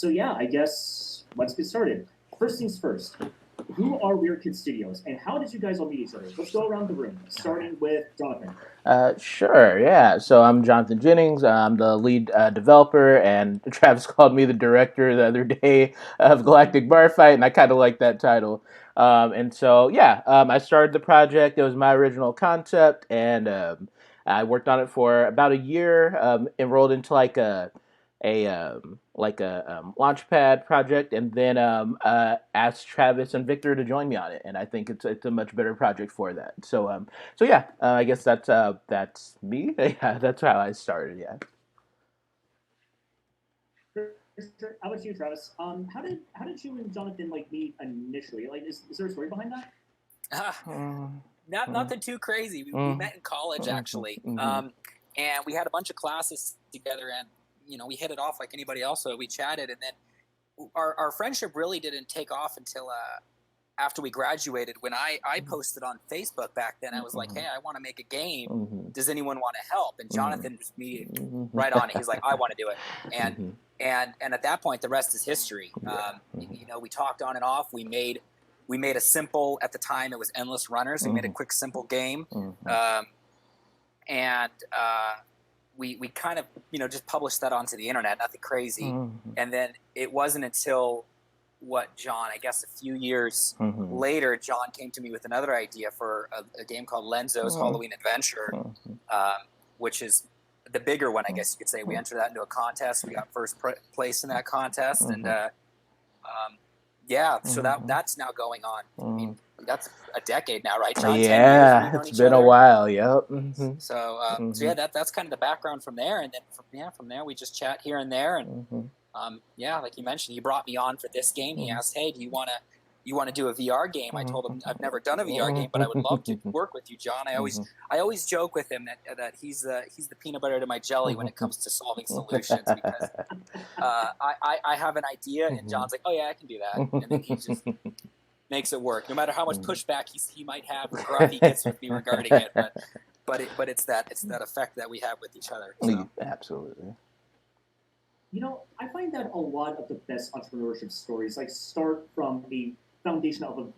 So yeah, I guess let's get started. First things first. Who are Weird Kid Studios, and how did you guys all meet each other? Let's go around the room, starting with Jonathan. Sure, yeah. So I'm Jonathan Jennings. I'm the lead developer, and Travis called me the director the other day of Galactic Bar Fight, and I kind of like that title. And so, yeah, I started the project. It was my original concept, and I worked on it for about a year. Enrolled into like a launchpad project, and then asked Travis and Victor to join me on it. And I think it's a much better project for that. So yeah, I guess that's me. Yeah, that's how I started. Yeah. How about you, Travis? How did you and Jonathan like meet initially? Like, is there a story behind that? Uh, Mm, nothing too crazy. We mm, met in college actually, mm, and we had a bunch of classes together, and we hit it off like anybody else. So we chatted, and then our friendship really didn't take off until after we graduated. When I posted on Facebook back then, I was like, "Hey, I want to make a game. Does anyone want to help?" And Jonathan was me right on it. He's like, "I want to do it," and and at that point, the rest is history. We talked on and off. We made a simple, at the time it was Endless Runners. We made a quick, simple game, and we kind of just published that onto the internet. Nothing crazy. And then it wasn't until John, I guess a few years later, John came to me with another idea for a game called Lenzo's Halloween Adventure, which is the bigger one, I guess you could say. We entered that into a contest. We got first place in that contest, and yeah, so that's now going on. I mean, that's a decade now, right, John? 10 years yeah, we've known it's each been a other. while. Yep. So yeah, that's kind of the background from there, and then from there we just chat here and there, and yeah, like you mentioned, he brought me on for this game. He asked, "Hey, do you want to do a VR game?" I told him I've never done a VR game, but I would love to work with you, John. I always joke with him that he's the peanut butter to my jelly when it comes to solving solutions, because I have an idea and John's like, "Oh yeah, I can do that," and then he just makes it work, no matter how much pushback he might have or gruff he gets with me regarding it. But it's that effect that we have with each other. So. Absolutely. I find that a lot of the best entrepreneurship stories like start from a foundation of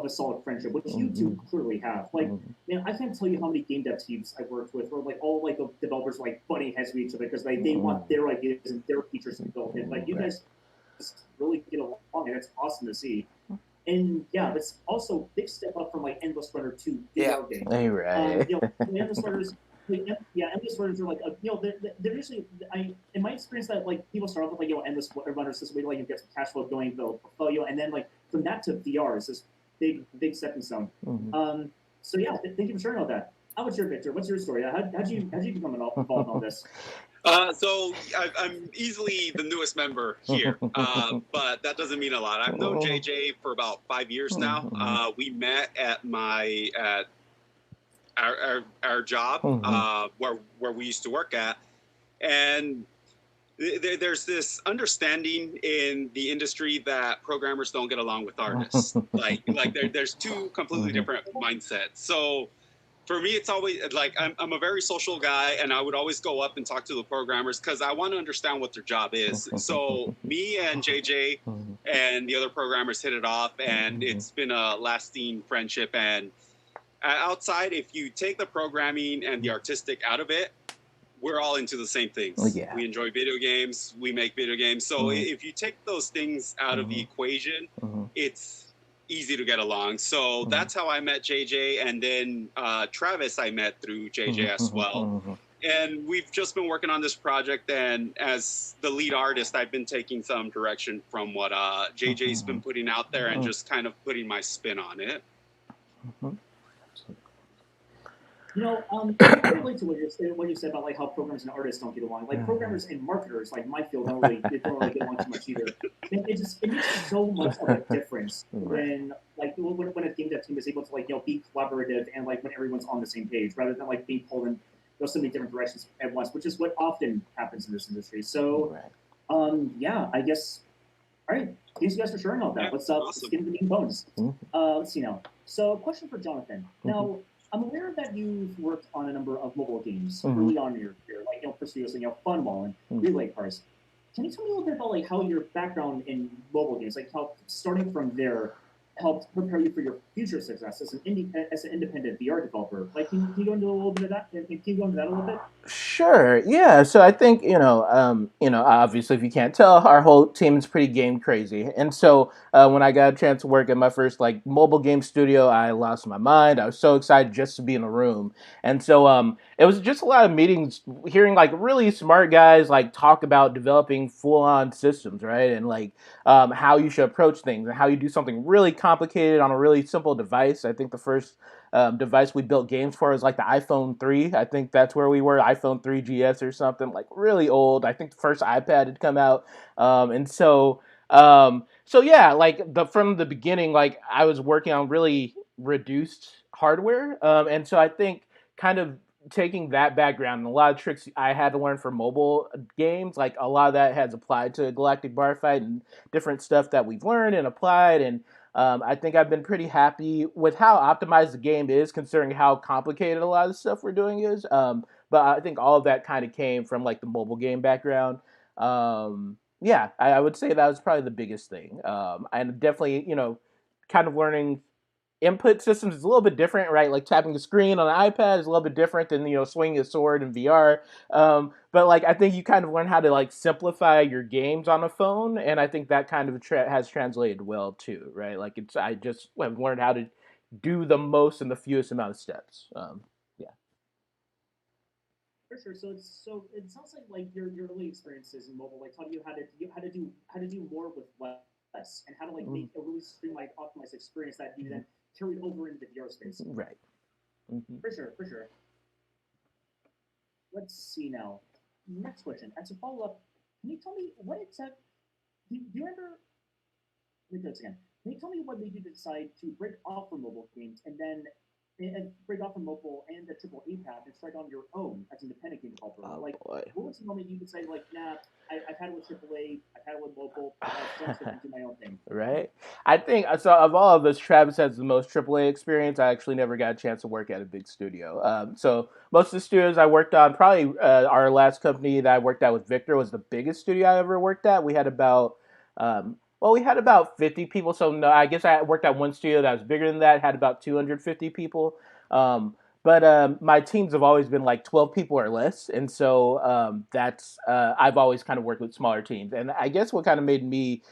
a solid friendship, which you two clearly have. Like, man, I can't tell you how many game dev teams I've worked with, where like all like the developers are like butting heads with each other because they want their ideas and their features to be built in. Like, you guys just really get along, and it's awesome to see. And yeah, that's also a big step up from like Endless Runner to VR game. Hey, right. Endless Runners. Endless runners are like, they're usually, in my experience, that like people start off with like, endless runners, this way to like get some cash flow going, build portfolio, and then like from that to VR is this big stepping stone. So yeah, thank you for sharing all that. How about your Victor? What's your story? How'd you become involved in all this? So I'm easily the newest member here, but that doesn't mean a lot. I've known JJ for about 5 years now. We met at our job where we used to work at, and there's this understanding in the industry that programmers don't get along with artists. like there's two completely different mindsets. So for me, it's always like I'm a very social guy, and I would always go up and talk to the programmers because I want to understand what their job is. So me and JJ and the other programmers hit it off, and it's been a lasting friendship. And outside, if you take the programming and the artistic out of it, we're all into the same things. We enjoy video games. We make video games. So if you take those things out of the equation, it's easy to get along. So that's how I met JJ. And then Travis I met through JJ as well. And we've just been working on this project. And as the lead artist, I've been taking some direction from what JJ's been putting out there and just kind of putting my spin on it. I relate to what you said about like how programmers and artists don't get along. Like programmers and marketers, like my field, don't really get along too much either. It makes so much of a difference when a game dev team is able to like be collaborative and like when everyone's on the same page rather than like being pulled in so many different directions at once, which is what often happens in this industry. So, yeah, I guess. All right, thanks you guys for sharing all that. Let's get into the main bones. Let's see now. So, question for Jonathan. Now, I'm aware that you've worked on a number of mobile games early on in your career, like for studios like Funball and Relay Cars. can you tell me a little bit about like how your background in mobile games, like how starting from there, helped prepare you for your future success as an independent VR developer? Like, can you go into a little bit of that? Can you go into that a little bit? Sure. Yeah. So I think obviously, if you can't tell, our whole team is pretty game crazy. And so when I got a chance to work at my first like mobile game studio, I lost my mind. I was so excited just to be in a room. And so it was just a lot of meetings, hearing like really smart guys like talk about developing full on systems, right? And like how you should approach things and how you do something really complicated on a really simple device. I think the first device we built games for is like the iPhone 3. I think that's where we were, iPhone 3GS or something, like really old. I think the first iPad had come out. So yeah, like from the beginning, like I was working on really reduced hardware. And so I think kind of taking that background and a lot of tricks I had to learn for mobile games, like a lot of that has applied to Galactic Bar Fight and different stuff that we've learned and applied. And I think I've been pretty happy with how optimized the game is, considering how complicated a lot of the stuff we're doing is. But I think all of that kind of came from like the mobile game background. Yeah, I would say that was probably the biggest thing. And definitely, kind of learning input systems is a little bit different, right? Like tapping the screen on an iPad is a little bit different than swinging a sword in VR. But like I think you kind of learn how to like simplify your games on a phone, and I think that kind of has translated well too, right? Like I just have learned how to do the most in the fewest amount of steps. Yeah. For sure. So it sounds like your early experiences in mobile like taught you how to do more with less and how to like make a really streamlined, optimized experience that you then carried over into the VR space. Right. Mm-hmm. For sure. For sure. Let's see now. Next question. As a follow up, can you tell me what exact? Do you remember? Let me do this again. Can you tell me what made you decide to break off from mobile games and break off from mobile and the triple A path and start on your own as an independent game developer? Oh, like, boy. What was the moment you decided, like, nah, I've had it with triple A, I've had it with mobile, I'm just going to do my own thing? Right. I think so. Of all of us, Travis has the most AAA experience. I actually never got a chance to work at a big studio. So most of the studios I worked on, probably our last company that I worked at with Victor was the biggest studio I ever worked at. We had about we had about 50 people. So no, I guess I worked at one studio that was bigger than that, had about 250 people. But my teams have always been like 12 people or less, and so that's I've always kind of worked with smaller teams. And I guess what kind of made me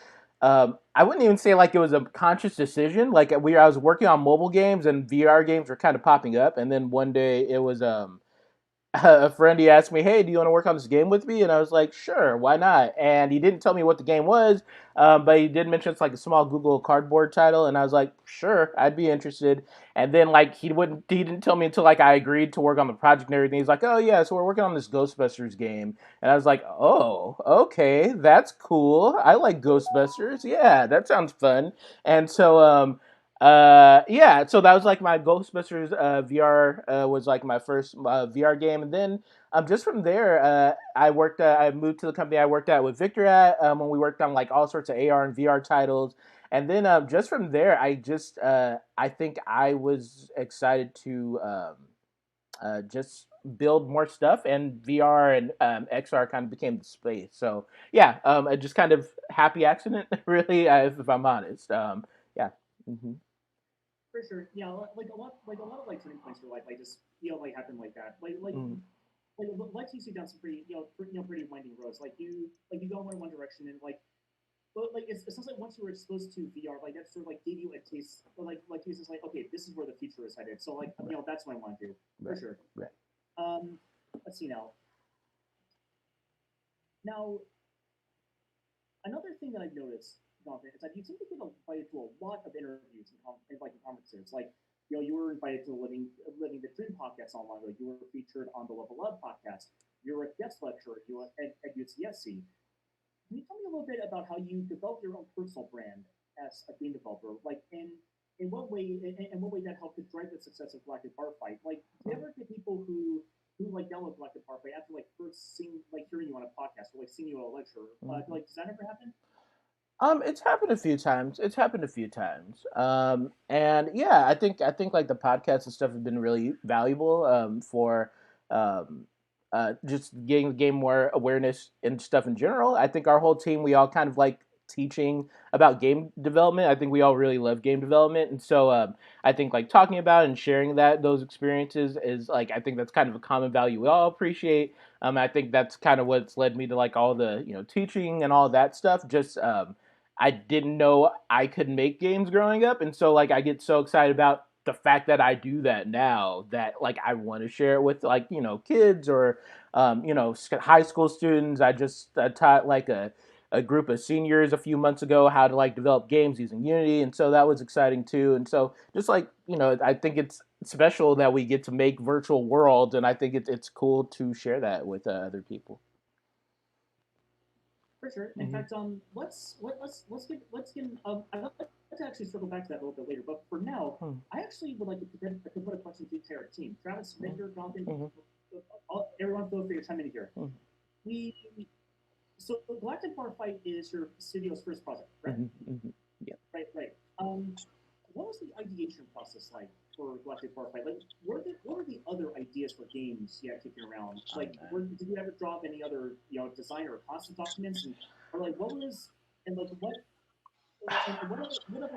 I wouldn't even say like it was a conscious decision. Like I was working on mobile games and VR games were kind of popping up, and then one day it was a friend, he asked me, "Hey, do you want to work on this game with me?" And I was like, "Sure, why not?" And he didn't tell me what the game was, but he did mention it's like a small Google Cardboard title, and I was like, "Sure, I'd be interested." And then like he didn't tell me until like I agreed to work on the project and everything. He's like, "Oh yeah, so we're working on this Ghostbusters game," and I was like, "Oh, okay, that's cool. I like Ghostbusters. Yeah, that sounds fun." And so yeah, so that was like my Ghostbusters VR was like my first VR game, and then just from there, I moved to the company I worked at with Victor at when we worked on like all sorts of AR and VR titles, and then just from there, I think I was excited to just build more stuff, and VR and XR kind of became the space. So yeah, a just kind of happy accident, really, if I'm honest. Yeah. Mm-hmm. For sure. Yeah, like a lot of like turning points for life, like just like happen like that. Life takes you down some pretty pretty winding roads. You go in one direction and but like it sounds like once you were exposed to VR, like that sort of like gave you a taste, like you just like, okay, this is where the future is headed. So like that's what I want to do for sure. Right. Let's see now. Now another thing that I've noticed, Jonathan, is that you seem to get invited to a lot of interviews and conferences. Like you were invited to the Living the Dream podcast not long ago. You were featured on the Level Up podcast. You were a guest lecturer at UCSC. Can you tell me a little bit about how you developed your own personal brand as a game developer? Like, in what way that helped to drive the success of Galactic Bar Fight? Like, do you ever get people who like download Galactic Bar Fight after like first hearing you on a podcast or like seeing you at a lecture? Like, does that ever happen? It's happened a few times. It's happened a few times. And yeah, I think like the podcasts and stuff have been really valuable for um, just getting the game more awareness and stuff in general. I think our whole team, we all kind of like teaching about game development. I think we all really love game development, and so I think like talking about and sharing those experiences is like, I think that's kind of a common value we all appreciate. I think that's kind of what's led me to like all the teaching and all that stuff. Just I didn't know I could make games growing up, and so like I get so excited about the fact that I do that now, that like I want to share it with like kids or high school students. I just taught like a group of seniors a few months ago how to like develop games using Unity, and so that was exciting too. And so just like I think it's special that we get to make virtual worlds, and I think it's cool to share that with other people. For sure. In fact, let's get I'd like to actually circle back to that a little bit later. But for now, I actually would like to put a question to the entire team. Travis, Victor, Jonathan, everyone, feel free to chime in here. So Galactic Bar Fight is your studio's first project, right? Yeah. Right. What was the ideation process like for Galactic Bar Fight? Like, what were the other ideas for games you had kicking around? Like, did you ever drop any other design or concept documents, or like what other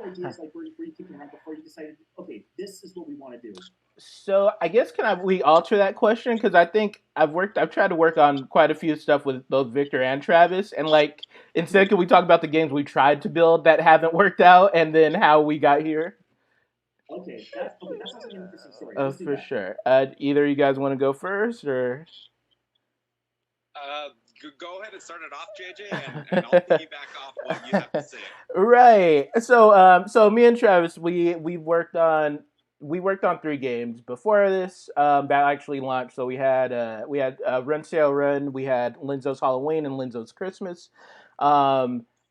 ideas like were you kicking around before you decided, okay, this is what we want to do? So I guess we alter that question, because I think I've tried to work on quite a few stuff with both Victor and Travis, and like instead, can we talk about the games we tried to build that haven't worked out, and then how we got here? Okay, that's actually an interesting story. For sure. Either you guys want to go first, or? Go ahead and start it off, JJ, and I'll piggyback off what you have to say. Right. So me and Travis, we worked on 3 games before this that actually launched. So we had Run Sail Run, we had Linzo's Halloween and Linzo's Christmas.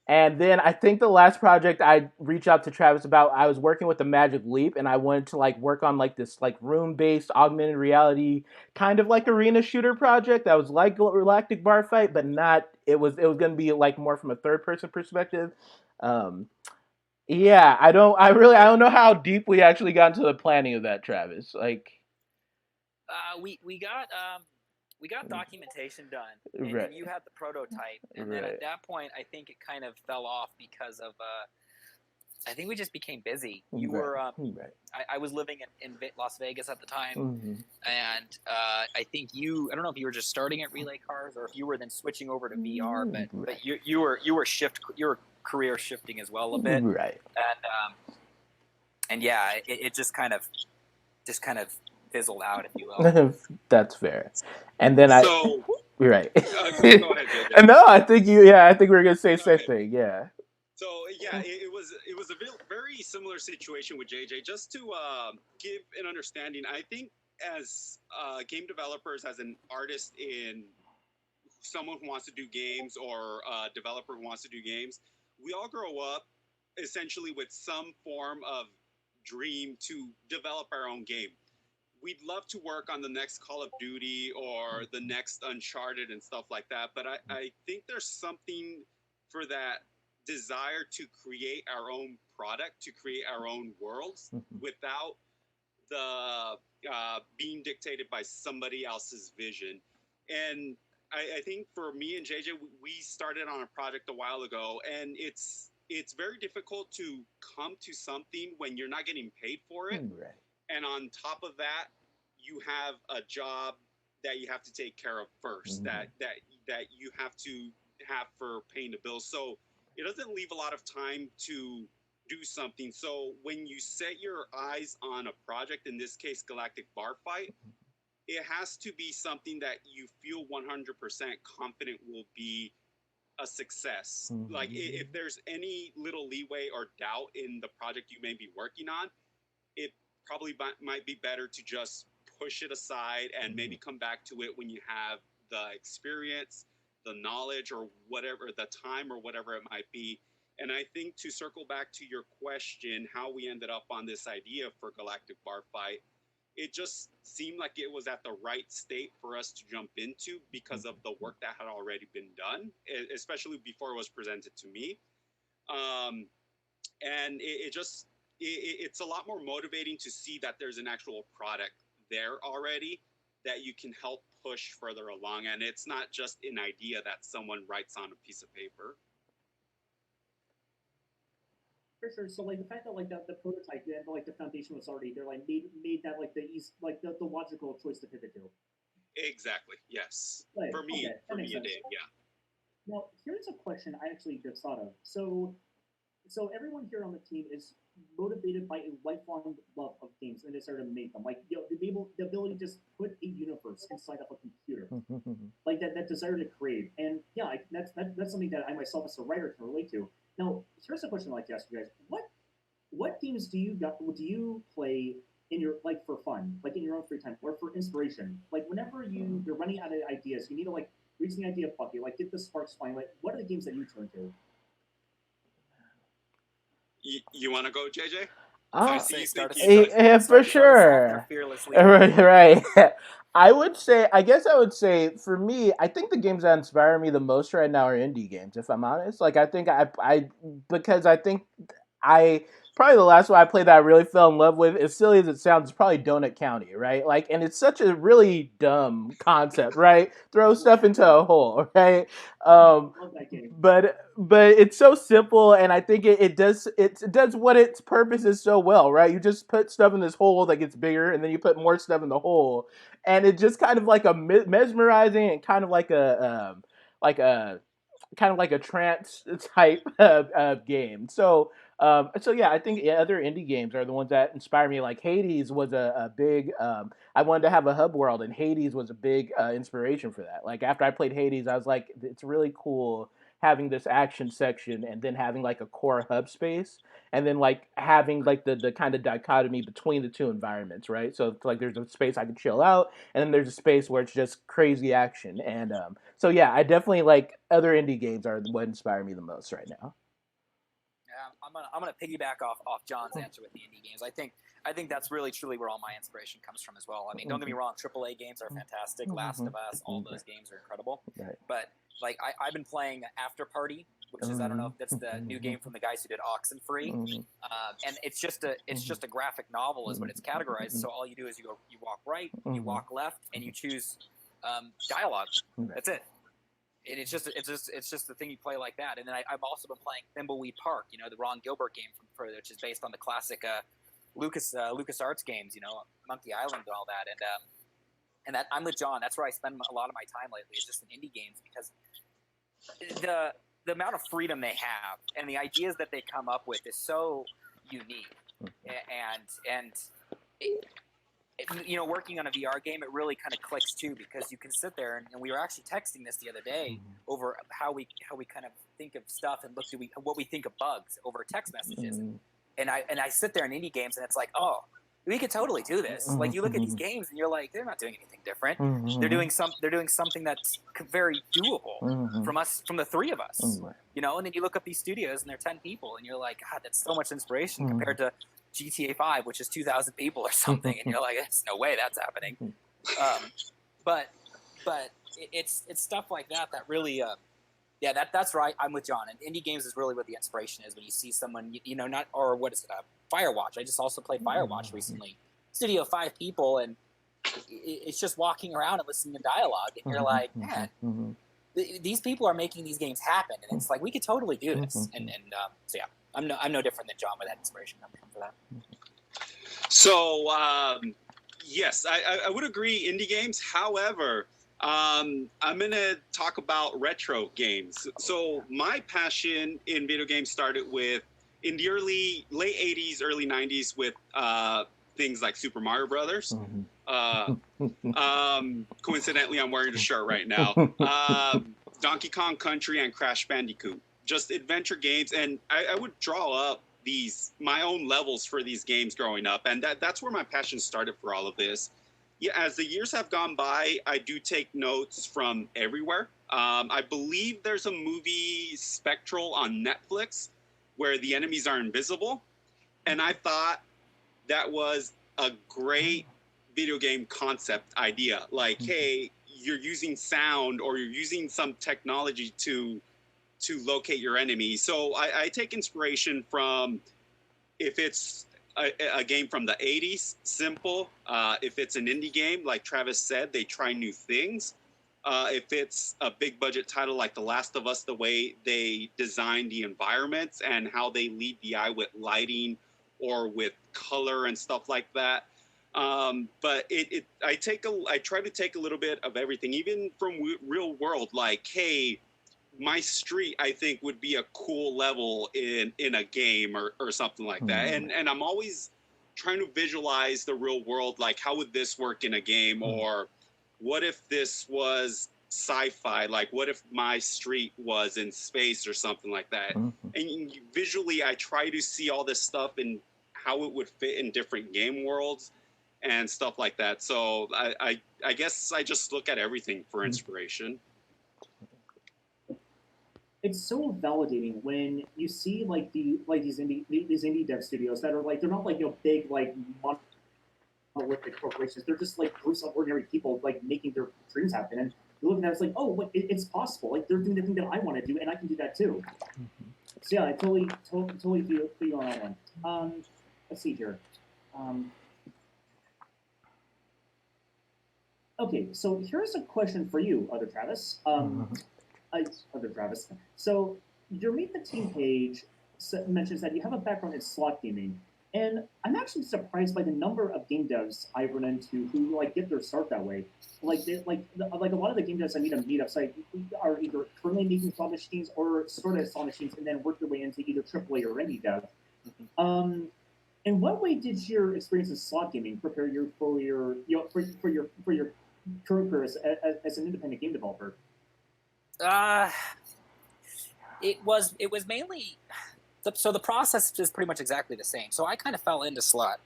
And then I think the last project I reached out to Travis about, I was working with the Magic Leap, and I wanted to like work on like this like room-based augmented reality kind of like arena shooter project that was like Galactic Bar Fight, but not. It was going to be like more from a third-person perspective. Yeah, I don't know how deep we actually got into the planning of that, Travis. Like, we got documentation done, and you had the prototype, and then at that point, I think it kind of fell off because of I think we just became busy. You were I was living in Las Vegas at the time, and I think I don't know if you were just starting at Relay Cars or if you were then switching over to VR, but you were career shifting as well a bit, and yeah, it just kind of fizzled out, if you will. That's fair. And then you're right. Go ahead, JJ. No, I think I think we were gonna say the same thing. Yeah. So yeah, it was a very similar situation with JJ. Just to give an understanding, I think as game developers, as an artist, in someone who wants to do games, or a developer who wants to do games, we all grow up essentially with some form of dream to develop our own game. We'd love to work on the next Call of Duty or the next Uncharted and stuff like that, but I think there's something for that desire to create our own product, to create our own worlds without the being dictated by somebody else's vision. And I think for me and JJ, we started on a project a while ago, and it's very difficult to come to something when you're not getting paid for it. And on top of that, you have a job that you have to take care of first, that you have to have for paying the bills. So it doesn't leave a lot of time to do something. So when you set your eyes on a project, in this case, Galactic Bar Fight, it has to be something that you feel 100% confident will be a success. Like if there's any little leeway or doubt in the project you may be working on, it probably might be better to just push it aside and maybe come back to it when you have the experience, the knowledge, or whatever, the time or whatever it might be. And I think, to circle back to your question, how we ended up on this idea for Galactic Bar Fight, it just seemed like it was at the right state for us to jump into because of the work that had already been done, especially before it was presented to me. And it's a lot more motivating to see that there's an actual product there already that you can help push further along, and it's not just an idea that someone writes on a piece of paper. For sure. So like the fact that like the prototype and like the foundation was already there, like made that like the logical choice to pivot to. Exactly. Yes. Right. For me, it did. Yeah. Now here's a question I actually just thought of. So everyone here on the team is motivated by a lifelong love of games and desire to make them. Like the ability to just put a universe inside of a computer, like that desire to create. And yeah, that's something that I myself as a writer can relate to. Now, here's a question I'd like to ask you guys: what games do you play in your like for fun, like in your own free time, or for inspiration? Like whenever you're running out of ideas, you need to like reach the idea bucket, like get the sparks flying. Like, what are the games that you turn to? You want to go, JJ? Yeah, for sure. Right. I guess I would say for me, I think the games that inspire me the most right now are indie games, if I'm honest. Like, I think because I think probably the last one I played that I really fell in love with, as silly as it sounds, is probably Donut County, right? Like, and it's such a really dumb concept, right? Throw stuff into a hole, right? Love that game. But it's so simple, and I think it does what its purpose is so well, right? You just put stuff in this hole that gets bigger, and then you put more stuff in the hole, and it just kind of like a mesmerizing and kind of like a trance type of game. So yeah, I think other indie games are the ones that inspire me. Like Hades was a big. I wanted to have a hub world, and Hades was a big inspiration for that. Like after I played Hades, I was like, it's really cool having this action section, and then having like a core hub space, and then like having like the kind of dichotomy between the two environments, right? So it's like there's a space I can chill out, and then there's a space where it's just crazy action. And so yeah, I definitely like other indie games are what inspire me the most right now. Yeah, I'm gonna piggyback off John's answer with the indie games. I think that's really truly where all my inspiration comes from as well. I mean, don't get me wrong, AAA games are fantastic. Last of Us, all those games are incredible. Right. But like I've been playing After Party, which is I don't know if that's the new game from the guys who did Oxenfree, and it's just a graphic novel is what it's categorized. So all you do is you walk right, you walk left, and you choose dialogue. That's it. And it's just the thing you play like that. And then I've also been playing Thimbleweed Park, the Ron Gilbert game which is based on the classic LucasArts games, Monkey Island and all that. And that I'm with John. That's where I spend a lot of my time lately. Is just in indie games because the amount of freedom they have and the ideas that they come up with is so unique. And working on a VR game, it really kind of clicks too, because you can sit there and we were actually texting this the other day over how we kind of think of stuff and what we think of bugs over text messages. And I sit there in indie games and it's like, oh, we could totally do this. Like you look at these games and you're like, they're not doing anything different. They're doing something that's very doable from the three of us. And then you look up these studios and they're 10 people and you're like, God, that's so much inspiration compared to GTA 5, which is 2,000 people or something, and you're like, there's no way that's happening. But it's stuff like that really, that's right. I'm with John. And indie games is really where the inspiration is when you see someone, Firewatch. I just also played Firewatch recently. Studio 5 people, and it's just walking around and listening to dialogue, and you're like, man, these people are making these games happen, and it's like we could totally do this. So yeah. I'm no different than John with that inspiration coming for that. So yes, I would agree. Indie games. However, I'm gonna talk about retro games. So my passion in video games started in the late 80s, early 90s with things like Super Mario Brothers. Coincidentally, I'm wearing the shirt right now. Donkey Kong Country and Crash Bandicoot. Just adventure games, and I would draw up my own levels for these games growing up, and that's where my passion started for all of this. Yeah, as the years have gone by, I do take notes from everywhere. I believe there's a movie, Spectral, on Netflix, where the enemies are invisible, and I thought that was a great video game concept idea. Like, hey, you're using sound or you're using some technology to locate your enemy. So I take inspiration from, if it's a game from the 80s, simple. If it's an indie game, like Travis said, they try new things. If it's a big budget title like The Last of Us, the way they design the environments and how they lead the eye with lighting or with color and stuff like that. But I try to take a little bit of everything, even from real world. Like, hey, my street, I think, would be a cool level in a game or something like that. And I'm always trying to visualize the real world. Like, how would this work in a game? Or what if this was sci-fi? Like, what if my street was in space or something like that? And visually, I try to see all this stuff and how it would fit in different game worlds and stuff like that. So I guess I just look at everything for inspiration. It's so validating when you see like these indie dev studios that are like, they're not like, you know, big like monolithic corporations. They're just like groups of ordinary people like making their dreams happen. And you look at that, it's like, oh, like it's possible. Like they're doing the thing that I want to do, and I can do that too. So yeah, I totally feel you on that one. Let's see here. Okay, so here's a question for you, Other Travis. Other Travis. So your Meet the Team page mentions that you have a background in slot gaming, and I'm actually surprised by the number of game devs I run into who like get their start that way. Like a lot of the game devs I meet on meetups like are either currently making slot machines or started as slot machines and then work their way into either AAA or indie dev. In what way did your experience in slot gaming prepare you for your current career as an independent game developer? It was mainly so the process is pretty much exactly the same. So I kind of fell into slot.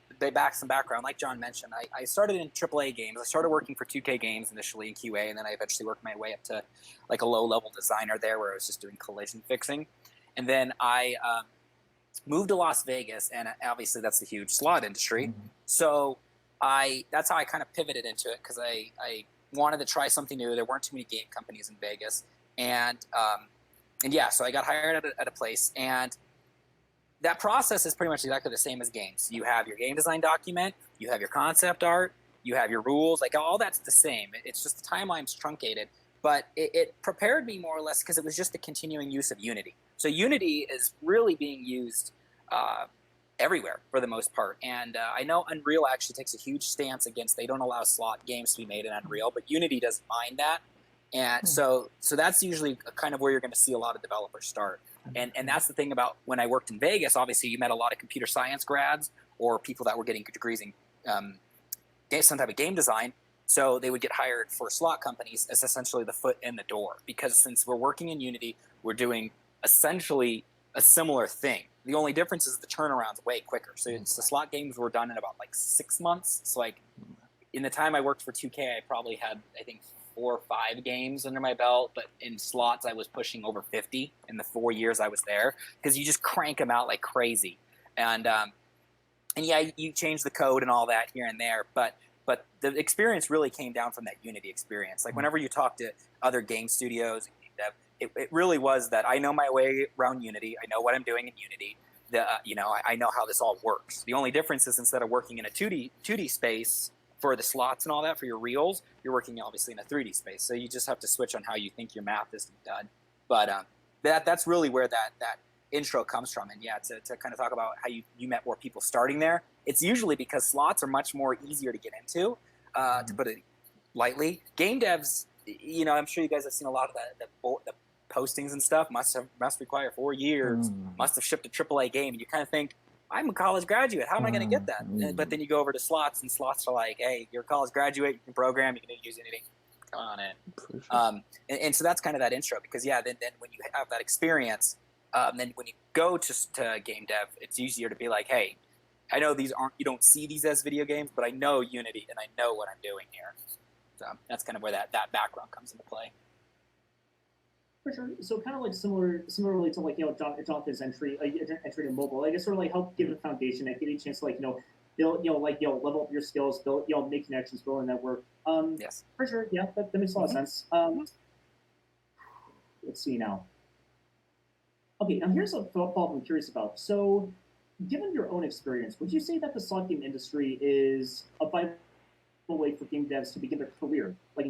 Some background, like John mentioned, I started in AAA games. I started working for 2K Games initially in QA, and then I eventually worked my way up to like a low-level designer there, where I was just doing collision fixing. And then I moved to Las Vegas, and obviously that's a huge slot industry. So that's how I kind of pivoted into it, because I wanted to try something new. There weren't too many game companies in Vegas. And yeah, so I got hired at a place, and that process is pretty much exactly the same as games. You have your game design document, you have your concept art, you have your rules, like all that's the same. It's just the timeline's truncated, but it prepared me more or less because it was just the continuing use of Unity. So Unity is really being used everywhere for the most part. And I know Unreal actually takes a huge stance against, they don't allow slot games to be made in Unreal, but Unity doesn't mind that. And so that's usually kind of where you're going to see a lot of developers start. And that's the thing about when I worked in Vegas, obviously you met a lot of computer science grads or people that were getting degrees in some type of game design. So they would get hired for slot companies as essentially the foot in the door. Because since we're working in Unity, we're doing essentially a similar thing. The only difference is the turnaround's way quicker. So the slot games were done in about like 6 months. So like in the time I worked for 2K, I probably had, I think, 4 or 5 games under my belt, but in slots I was pushing over 50 in the 4 years I was there, because you just crank them out like crazy. And yeah, you change the code and all that here and there, but the experience really came down from that Unity experience. Like whenever you talk to other game studios, it really was that I know my way around Unity. I know what I'm doing in Unity. I know how this all works. The only difference is instead of working in a 2D space for the slots and all that, for your reels, you're working obviously in a 3D space. So you just have to switch on how you think your math is done. But that's really where that intro comes from. And yeah, to kind of talk about how you met more people starting there, it's usually because slots are much more easier to get into, to put it lightly. Game devs, I'm sure you guys have seen a lot of the postings and stuff, must require 4 years, must have shipped a AAA game. And you kind of think, I'm a college graduate. How am I going to get that? But then you go over to slots, and slots are like, hey, you're a college graduate. You can program. You can use anything. Come on in. And so that's kind of that intro, because, yeah, then when you have that experience, then when you go to game dev, it's easier to be like, hey, I know you don't see these as video games, but I know Unity, and I know what I'm doing here. So that's kind of where that background comes into play. For sure. So kind of like similarly to like Jonathan's entry to mobile, I guess sort of like help give it a foundation and give you a chance to build level up your skills, build make connections, build a network. Yes. For sure. Yeah, that makes a lot of sense. Let's see now. Okay, now here's a thought I'm curious about. So given your own experience, would you say that the slot game industry is a viable way for game devs to begin their career, like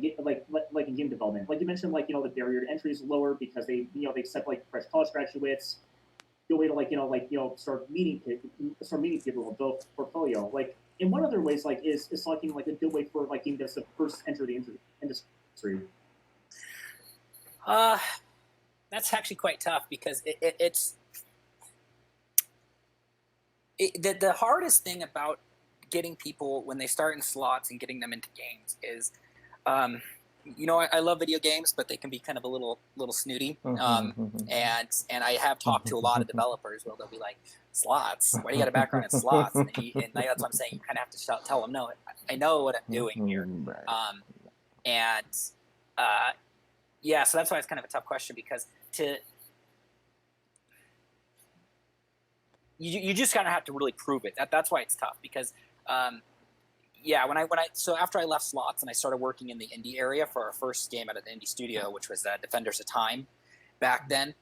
like in game development? Like you mentioned, like the barrier to entry is lower because they accept like fresh college graduates. The way to start meeting people and build portfolio. Like in what other ways is slot game like a good way for like game devs to first enter the industry? That's actually quite tough because the hardest thing about getting people when they start in slots and getting them into games is, I love video games, but they can be kind of a little snooty. And I have talked to a lot of developers where they'll be like, slots? Why do you got a background in slots? And that's what I'm saying. You kind of have to tell them, no, I know what I'm doing here. So that's why it's kind of a tough question because you just kind of have to really prove it. That's why it's tough because, so after I left slots and I started working in the indie area for our first game at an indie studio, which was Defenders of Time back then,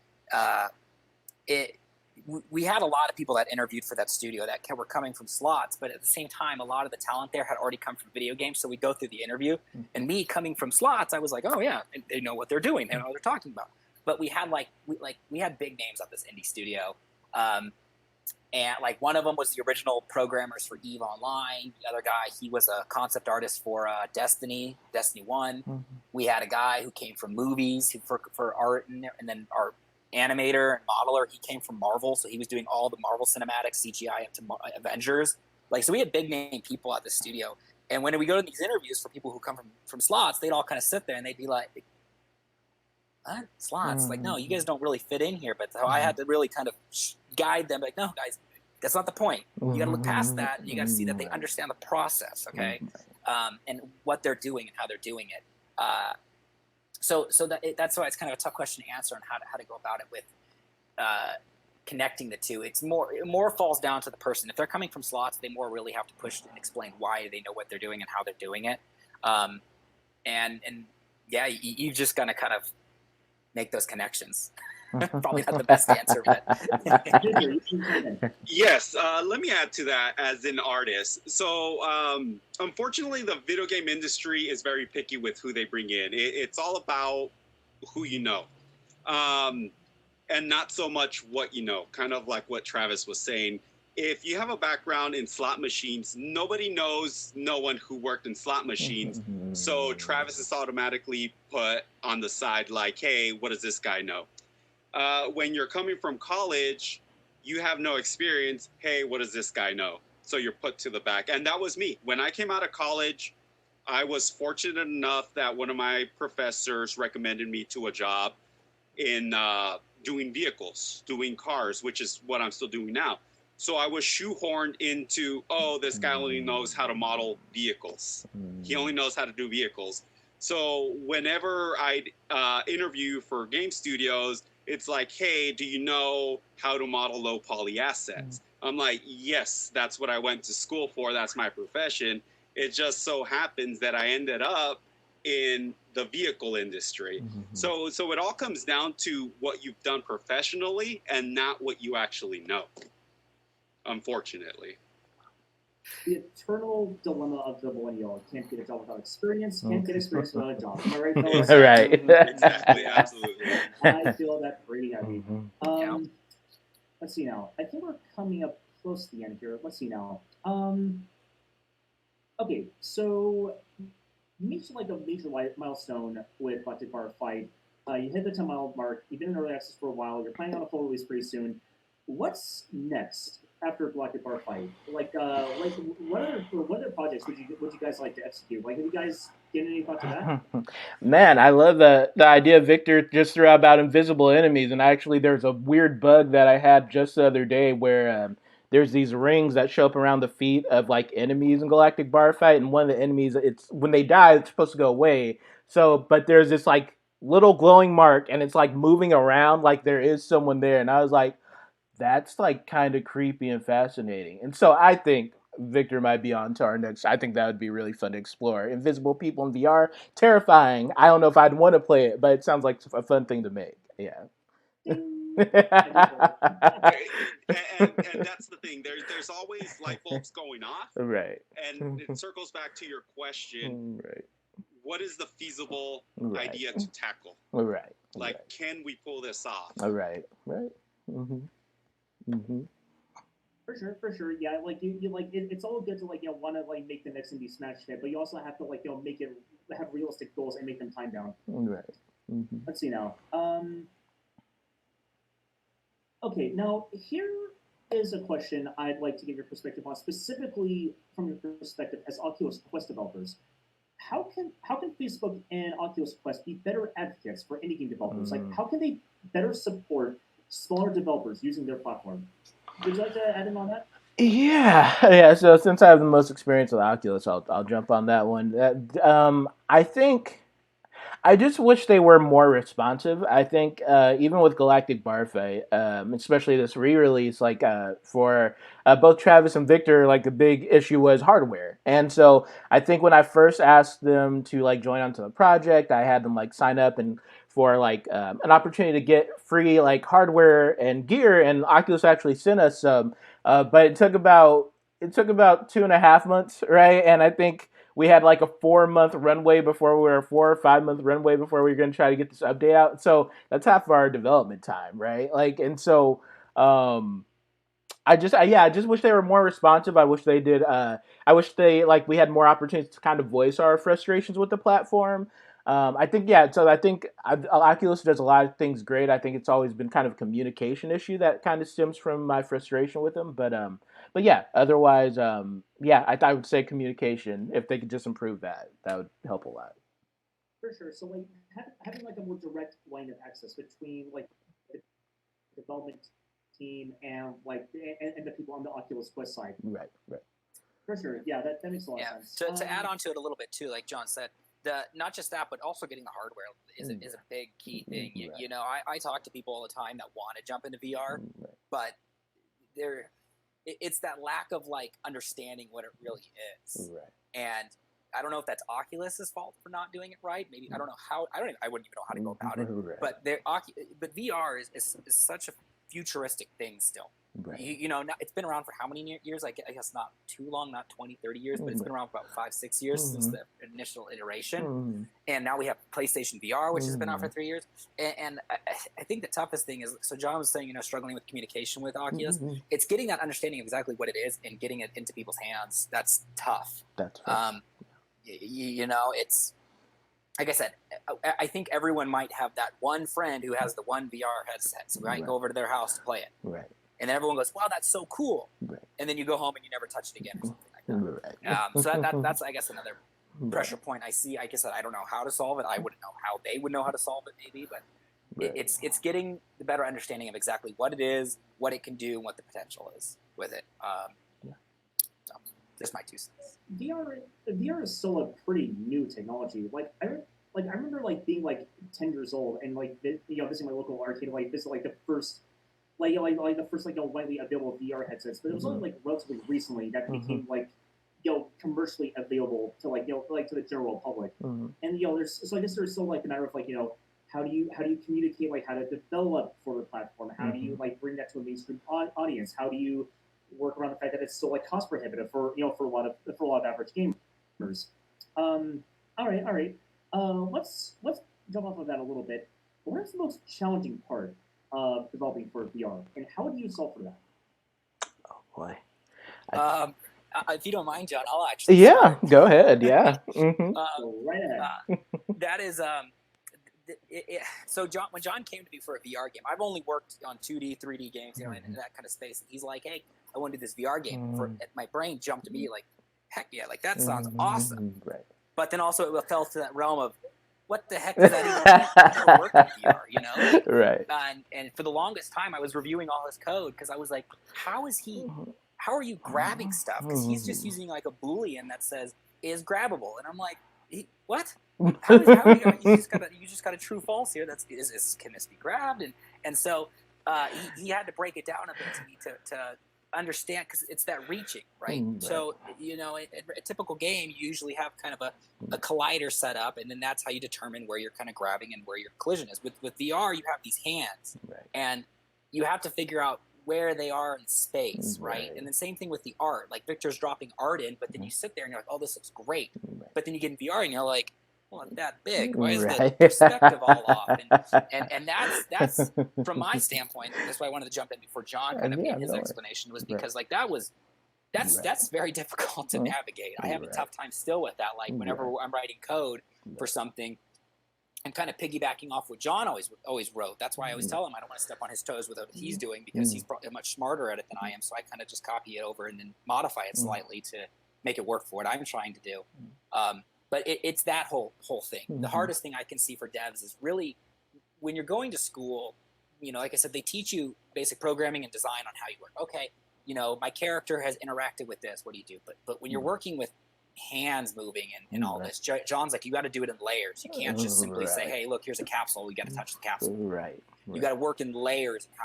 we had a lot of people that interviewed for that studio that were coming from slots, but at the same time, a lot of the talent there had already come from video games, so we'd go through the interview, and me coming from slots, I was like, oh yeah, they know what they're doing, they know what they're talking about. But we had we had big names at this indie studio, and like one of them was the original programmers for EVE Online. The other guy, he was a concept artist for Destiny 1. We had a guy who came from movies for art, and then our animator and modeler, he came from Marvel, so he was doing all the Marvel cinematic CGI into Avengers. So we had big name people at the studio, and when we go to these interviews for people who come from slots, they'd all kind of sit there and they'd be like, what? Slots? Like, no, you guys don't really fit in here. But so I had to really kind of guide them, like, no, guys, that's not the point. You got to look past that. You got to see that they understand the process, okay, and what they're doing and how they're doing it. So that's why it's kind of a tough question to answer on how to go about it with connecting the two. It more falls down to the person. If they're coming from slots, they more really have to push and explain why they know what they're doing and how they're doing it. You've just got to kind of make those connections. Probably not the best answer, but yes. Let me add to that as an artist. So unfortunately, the video game industry is very picky with who they bring in. It's all about who you know, and not so much what you know. Kind of like what Travis was saying. If you have a background in slot machines, nobody knows no one who worked in slot machines. So Travis is automatically put on the side like, hey, what does this guy know? When you're coming from college, you have no experience. Hey, what does this guy know? So you're put to the back. And that was me. When I came out of college, I was fortunate enough that one of my professors recommended me to a job in doing vehicles, doing cars, which is what I'm still doing now. So I was shoehorned into, this guy only knows how to model vehicles. He only knows how to do vehicles. So whenever I'd interview for game studios, it's like, hey, do you know how to model low poly assets? I'm like, yes, that's what I went to school for. That's my profession. It just so happens that I ended up in the vehicle industry. So it all comes down to what you've done professionally and not what you actually know, unfortunately. The eternal dilemma of the millennial: can't get a job without experience, can't get experience without a job. Am I right, fellas? Right. Exactly, absolutely. I feel that pretty heavy. Let's see now. I think we're coming up close to the end here. Let's see now. Okay, so you reached like a major milestone with Galactic Bar Fight. You hit the 10-mile mark. You've been in early access for a while. You're planning on a full release pretty soon. What's next after Galactic Bar Fight? What other projects would you guys like to execute? Like, have you guys given any thought to that? Man, I love the idea Victor just threw out about invisible enemies. And actually, there's a weird bug that I had just the other day where there's these rings that show up around the feet of like enemies in Galactic Bar Fight, and one of the enemies, it's when they die, it's supposed to go away. So, but there's this like little glowing mark, and it's like moving around like there is someone there, and I was like, that's like kind of creepy and fascinating. And so I think Victor might be on to our next. I think that would be really fun to explore. Invisible people in VR, terrifying. I don't know if I'd want to play it, but it sounds like a fun thing to make. Yeah. and that's the thing. There's always light bulbs going off. Right. And it circles back to your question. Right. What is the feasible idea to tackle? Right. Like, can we pull this off? Right. For sure. Yeah, like you like it's all good to like want to like make the next indie smash hit, but you also have to like make it have realistic goals and make them time bound. Right. Let's see now. Okay, now here is a question I'd like to get your perspective on, specifically from your perspective as Oculus Quest developers. How can Facebook and Oculus Quest be better advocates for indie game developers? Like, how can they better support smaller developers using their platform? Would you like to add in on that? Yeah. So since I have the most experience with Oculus, I'll jump on that one. I think I just wish they were more responsive. I think even with Galactic Bar Fight, especially this re-release, like for both Travis and Victor, like the big issue was hardware. And so I think when I first asked them to like join onto the project, I had them like sign up and for like an opportunity to get free like hardware and gear, and Oculus actually sent us some. But it took about 2.5 months, right? And I think we had like a 4-month runway before we were a 4 or 5-month runway before we were going to try to get this update out. So that's half of our development time, right? Like, and so I just wish they were more responsive. I wish they did. I wish we had more opportunities to kind of voice our frustrations with the platform. I think Oculus does a lot of things great. I think it's always been kind of a communication issue that kind of stems from my frustration with them. But yeah, otherwise, I would say communication. If they could just improve that, that would help a lot. For sure. So like having like a more direct line of access between like the development team and like and the people on the Oculus Quest side. Right. For sure. Yeah, that makes a lot of sense. To add on to it a little bit too, like John said, not just that, but also getting the hardware is a big key thing. Right. You know, I talk to people all the time that want to jump into VR, but it's that lack of like understanding what it really is. Right. And I don't know if that's Oculus's fault for not doing it right. Maybe I don't know how. I wouldn't even know how to go about it. Right. But VR is such a futuristic thing still. Right. You know, it's been around for how many years? I guess not too long, not 20, 30 years, but it's been around for about 5-6 years since the initial iteration. And now we have PlayStation VR, which has been out for 3 years. And I think the toughest thing is, so John was saying, struggling with communication with Oculus. It's getting that understanding of exactly what it is and getting it into people's hands. That's tough. That's right. It's, like I said, I think everyone might have that one friend who has the one VR headset. So we might go over to their house to play it. Right. And then everyone goes, wow, that's so cool. Right. And then you go home and you never touch it again or something like that. Right. So that's, I guess, another pressure point I see. Like I said, I don't know how to solve it. I wouldn't know how they would know how to solve it maybe. But it's getting the better understanding of exactly what it is, what it can do, and what the potential is with it. So just my 2 cents. VR is still a pretty new technology. I remember like being like 10 years old and like visiting my local arcade, like visit like the first the first widely available VR headsets, but it was only like relatively recently that became like commercially available to to the general public. And I guess there's still like a matter of like how do you communicate like how to develop for the platform? How do you like bring that to a mainstream audience? How do you work around the fact that it's still like cost prohibitive for for a lot of average gamers? All right. Let's jump off of that a little bit. What is the most challenging part of developing for VR, and how do you solve for that? Oh boy. If you don't mind, John, I'll actually. Yeah, go ahead. Yeah. Go right ahead. That is so when John came to me for a VR game, I've only worked on 2D, 3D games, in that kind of space. And he's like, "Hey, I want to do this VR game." My brain jumped to me like, "Heck yeah! Like that sounds awesome." Right. But then also it fell to that realm of, what the heck does that even work in VR? Right. And for the longest time, I was reviewing all his code because I was like, how are you grabbing stuff? Because he's just using like a Boolean that says is grabbable, and I'm like, what? You just got a true false here. Can this be grabbed? And so he had to break it down a bit to me to understand, because it's that reaching, right? So a typical game, you usually have kind of a collider set up, and then that's how you determine where you're kind of grabbing and where your collision is. With VR, you have these hands, and you have to figure out where they are in space, right? And then same thing with the art. Like Victor's dropping art in, but then you sit there and you're like, oh, this looks great. But then you get in VR and you're like, well, it's that big. Why is the perspective all off? And that's from my standpoint. That's why I wanted to jump in before John kind of gave his explanation, was because like that's very difficult to navigate. I have a tough time still with that. Like whenever I'm writing code for something, and kind of piggybacking off what John always wrote. That's why I always tell him I don't want to step on his toes with what he's doing, because he's probably much smarter at it than I am. So I kind of just copy it over and then modify it slightly to make it work for what I'm trying to do. But it's that whole thing. The hardest thing I can see for devs is really when you're going to school, you know, like I said, they teach you basic programming and design on how you work. Okay, you know, my character has interacted with this. What do you do? But when you're working with hands moving and all this, John's like, you got to do it in layers. You can't just simply say, hey, look, here's a capsule, we got to touch the capsule. You got to work in layers and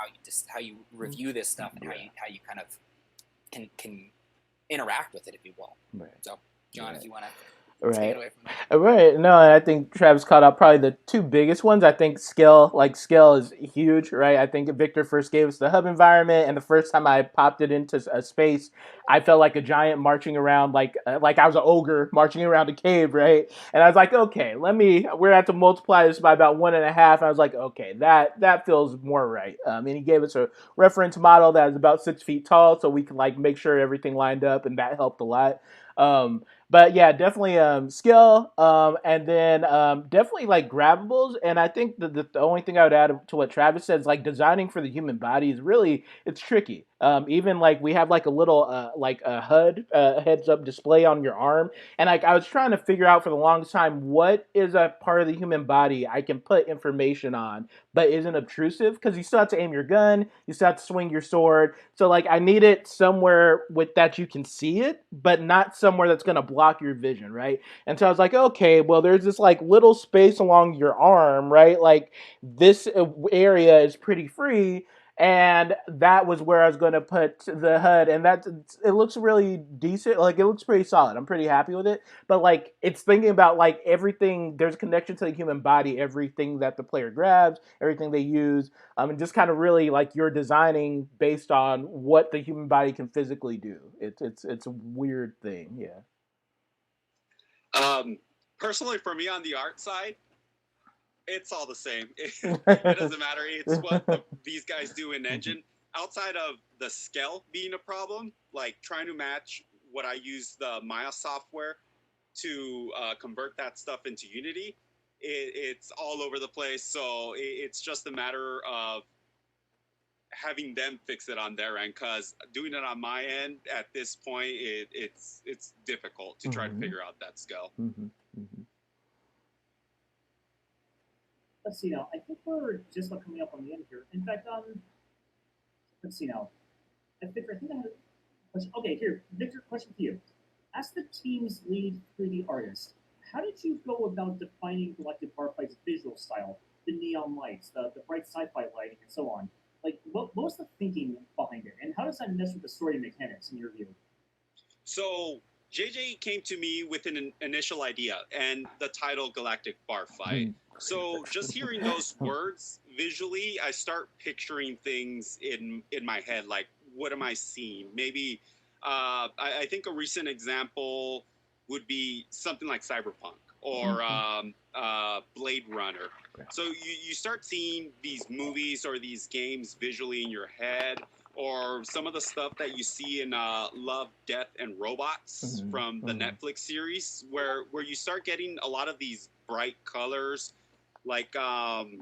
how you review this stuff and how you kind of can interact with it, if you will. So John, if you want to take it away from that. No, and I think Travis caught out probably the two biggest ones. I think scale is huge, right? I think Victor first gave us the hub environment, and the first time I popped it into a space, I felt like a giant marching around, like I was an ogre marching around a cave, right? And I was like, okay, we're gonna have to multiply this by about 1.5. I was like, okay, that feels more right. And he gave us a reference model that is about 6 feet tall, so we can like make sure everything lined up, and that helped a lot. But yeah, definitely skill, and then definitely like grabbables. And I think the only thing I would add to what Travis said is like designing for the human body is really, it's tricky. Even like we have like a little like a HUD heads up display on your arm, and like I was trying to figure out for the longest time what is a part of the human body I can put information on but isn't obtrusive, because you still have to aim your gun, you still have to swing your sword. So like I need it somewhere with that you can see it, but not somewhere that's gonna block your vision, right? And so I was like, okay, well there's this like little space along your arm, right? Like this area is pretty free. And that was where I was going to put the HUD, and it looks really decent. Like, it looks pretty solid. I'm pretty happy with it. But like, it's thinking about like everything. There's a connection to the human body. Everything that the player grabs, everything they use, and just kind of really like you're designing based on what the human body can physically do. It's a weird thing, yeah. Personally, for me on the art side, it's all the same. It doesn't matter. It's what these guys do in engine. Outside of the scale being a problem, like trying to match what I use the Maya software to convert that stuff into Unity, it's all over the place. So it's just a matter of having them fix it on their end, because doing it on my end at this point, it's difficult to try to figure out that scale. Let's see now. I think we're just about coming up on the end here. In fact, let's see now. Victor, I think I have a question. Okay, here, Victor, question for you. As the team's lead 3D artist, how did you go about defining Galactic Bar Fight's visual style, the neon lights, the bright sci-fi lighting, and so on? Like, what was the thinking behind it, and how does that mesh with the story mechanics in your view? So JJ came to me with an initial idea and the title Galactic Bar Fight. So just hearing those words visually, I start picturing things in my head, like what am I seeing? Maybe I think a recent example would be something like Cyberpunk or Blade Runner. So you start seeing these movies or these games visually in your head, or some of the stuff that you see in Love, Death, and Robots from the Netflix series, where you start getting a lot of these bright colors, like and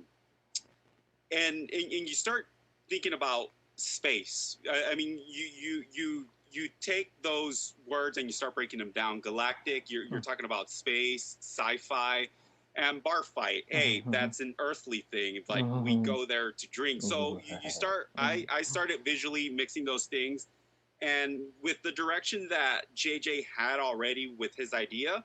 you start thinking about space. I mean, you take those words and you start breaking them down. Galactic, you're talking about space, sci-fi. And bar fight, hey, that's an earthly thing. It's like we go there to drink. So you start. I started visually mixing those things, and with the direction that JJ had already with his idea,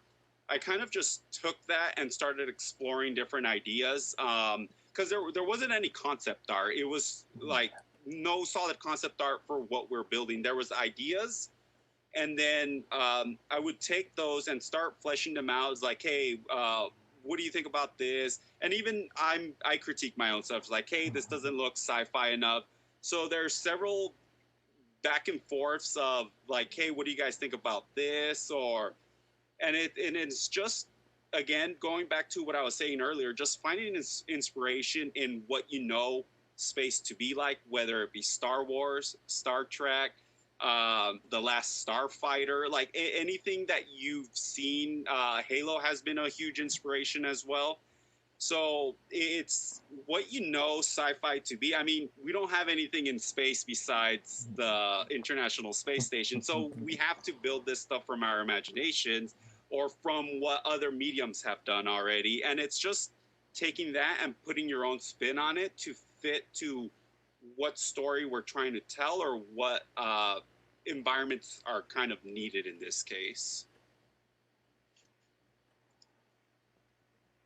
I kind of just took that and started exploring different ideas. Because there wasn't any concept art. It was like no solid concept art for what we're building. There was ideas, and then I would take those and start fleshing them out. It's like, hey. What do you think about this? And even I critique my own stuff. It's like, hey, this doesn't look sci-fi enough. So there's several back and forths of like, hey, what do you guys think about this? And it's just, again, going back to what I was saying earlier, just finding inspiration in what you know space to be like, whether it be Star Wars, Star Trek, The Last Starfighter, like anything that you've seen. Halo has been a huge inspiration as well. So it's what you know sci-fi to be. I mean, we don't have anything in space besides the International Space Station. So we have to build this stuff from our imaginations or from what other mediums have done already. And it's just taking that and putting your own spin on it to fit to what story we're trying to tell or what environments are kind of needed in this case.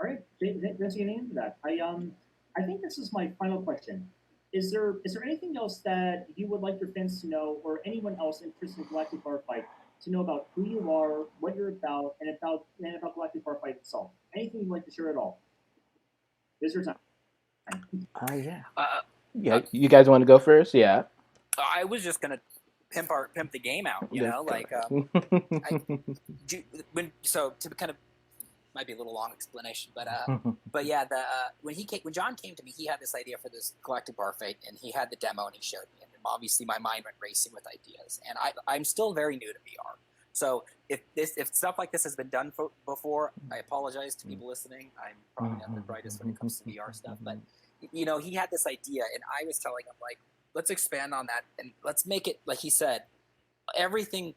All right, thanks for getting into that. I think this is my final question. Is there anything else that you would like your fans to know, or anyone else interested in Galactic Bar Fight to know about who you are, what you're about, and about Galactic Bar Fight itself? Anything you'd like to share at all? Is your time? Yeah, you guys want to go first? Yeah. I was just gonna pimp the game out, you know, like so to kind of. Might be a little long explanation, but yeah, when John came to me, he had this idea for this Galactic Bar Fight, and he had the demo, and he showed me, and obviously my mind went racing with ideas, and I'm still very new to VR, so if stuff like this has been done before, I apologize to people listening. I'm probably not the brightest when it comes to VR stuff, but you know, he had this idea, and I was telling him, like, let's expand on that, and let's make it, like he said, everything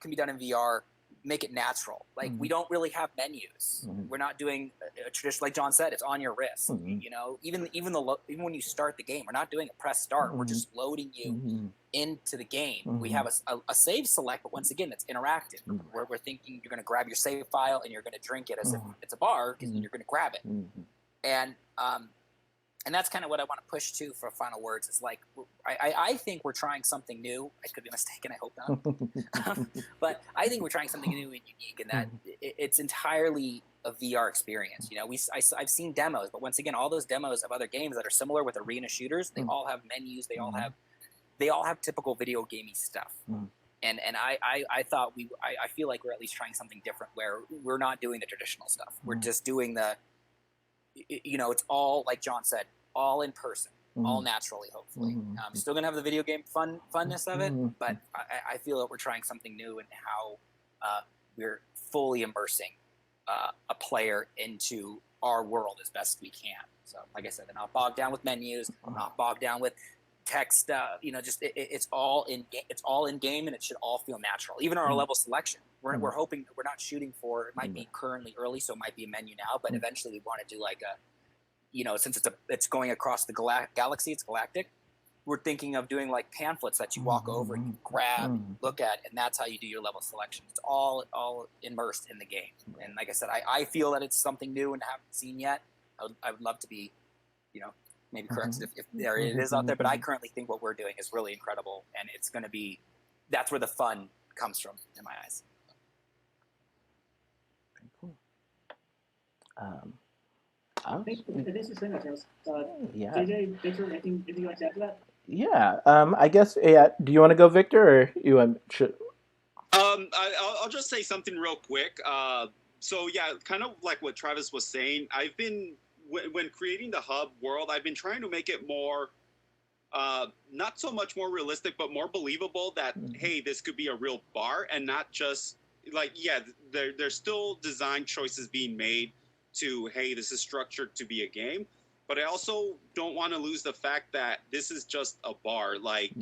can be done in VR. Make it natural. Like we don't really have menus. We're not doing a traditional, like John said, it's on your wrist. You know, even when you start the game, we're not doing a press start. We're just loading you into the game. We have a save select, but once again, it's interactive. We're thinking you're going to grab your save file and you're going to drink it as if it's a bar because you're going to grab it. And that's kind of what I want to push to for final words. Is like, I think we're trying something new. I could be mistaken. I hope not. But I think we're trying something new and unique in that it's entirely a VR experience. You know, I've seen demos, but once again, all those demos of other games that are similar with arena shooters, they all have menus. They all have typical video gamey stuff. And I thought I feel like we're at least trying something different where we're not doing the traditional stuff. We're just doing you know, it's all, like John said, all in person, all naturally, hopefully. Still going to have the video game funness of it, but I feel that we're trying something new in how we're fully immersing a player into our world as best we can. So, like I said, they're not bogged down with menus, not bogged down with text. You know, just it's all in game, and it should all feel natural. Even our level selection, we're hoping, we're not shooting for. It might be currently early, so it might be a menu now, but eventually we want to do like a, you know, since it's going across the galaxy, it's galactic. We're thinking of doing like pamphlets that you walk over and you grab, look at, and that's how you do your level selection. It's all immersed in the game. And like I said, I feel that it's something new and haven't seen yet. I would love to be, you know, maybe corrected if there it is out there. But I currently think what we're doing is really incredible, and it's going to be, that's where the fun comes from in my eyes. Very cool. Thanks for saying that, Charles. Yeah. JJ, Victor, anything you'd like to add to that? Yeah. I guess. Yeah. Do you want to go, Victor, or you want? I'll just say something real quick. So yeah, kind of like what Travis was saying. I've been when creating the hub world, I've been trying to make it more, not so much more realistic, but more believable. That hey, this could be a real bar, and not just like there's still design choices being made to, hey, this is structured to be a game, but I also don't want to lose the fact that this is just a bar. Like,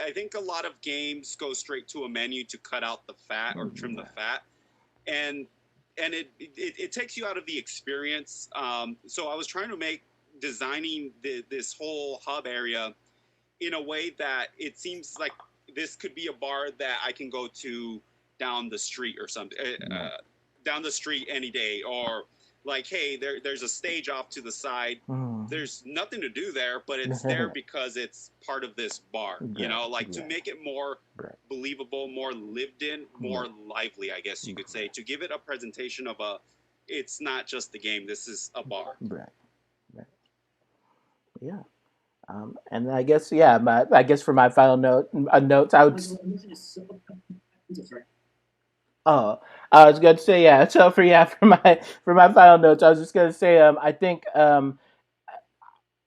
I think a lot of games go straight to a menu to cut out the fat or trim the fat, and it takes you out of the experience. So I was trying to make designing this whole hub area in a way that it seems like this could be a bar that I can go to down the street or something, down the street any day, or like, hey, there's a stage off to the side. There's nothing to do there, but it's there because it's part of this bar, you know, like to make it more believable, more lived in, more lively, I guess you could say, to give it a presentation of it's not just the game. This is a bar. Right. Yeah. And I guess I guess for my final notes, I would. Immersion is so. I'm so sorry. Oh, I was going to say So for my final notes, I was just going to say I think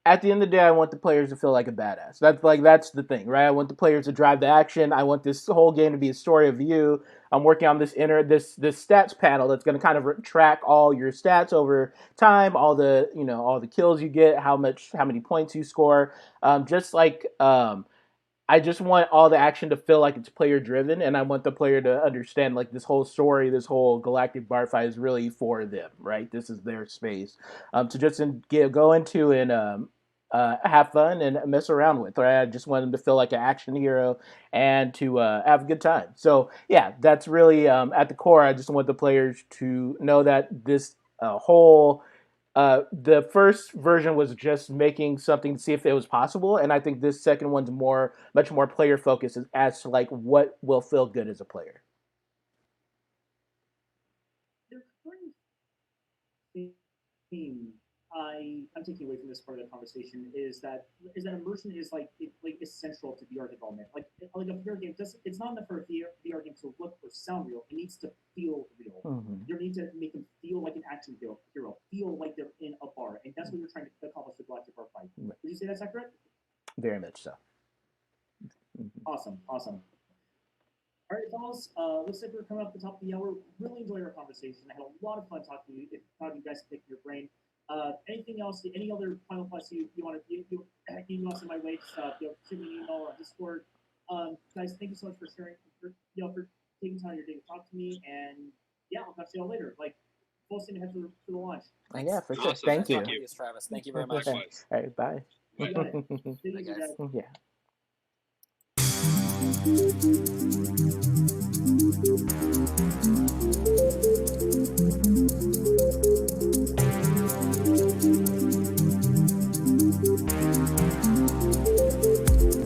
at the end of the day, I want the players to feel like a badass. That's the thing, right? I want the players to drive the action. I want this whole game to be a story of you. I'm working on this this stats panel that's going to kind of track all your stats over time, all the kills you get, how many points you score. Just like I just want all the action to feel like it's player driven, and I want the player to understand like this whole story, this whole Galactic Bar Fight is really for them, right? This is their space to just go into and have fun and mess around with. Right? I just want them to feel like an action hero and to have a good time. So yeah, that's really at the core. I just want the players to know that this whole the first version was just making something to see if it was possible, and I think this second one's much more player focused as to like what will feel good as a player. The current theme I'm taking away from this part of the conversation is that immersion is like essential to VR development. Like a VR game it's not enough for a VR game to look or sound real. It needs to feel real. Mm-hmm. You need to make them feel like an action hero, feel like they're in a bar, and that's what you're trying to accomplish with Galactic Bar Fight. Right. Would you say that's accurate? Very much so. Mm-hmm. Awesome. All right, fellas. Looks like we're coming up to the top of the hour. Really enjoyed our conversation. I had a lot of fun talking to you. If you guys pick your brain. Anything else? Any other final thoughts you want to email in my way? Just shoot me an email or on Discord. Guys, thank you so much for sharing. For taking time out of your day to talk to me. And yeah, I'll talk to you all later. Full steam ahead for the launch. Thanks. Yeah, for sure. Awesome. Thank you. Thank you, Travis. Thank you very much. All right, bye. You got it. Bye, guys. Yeah.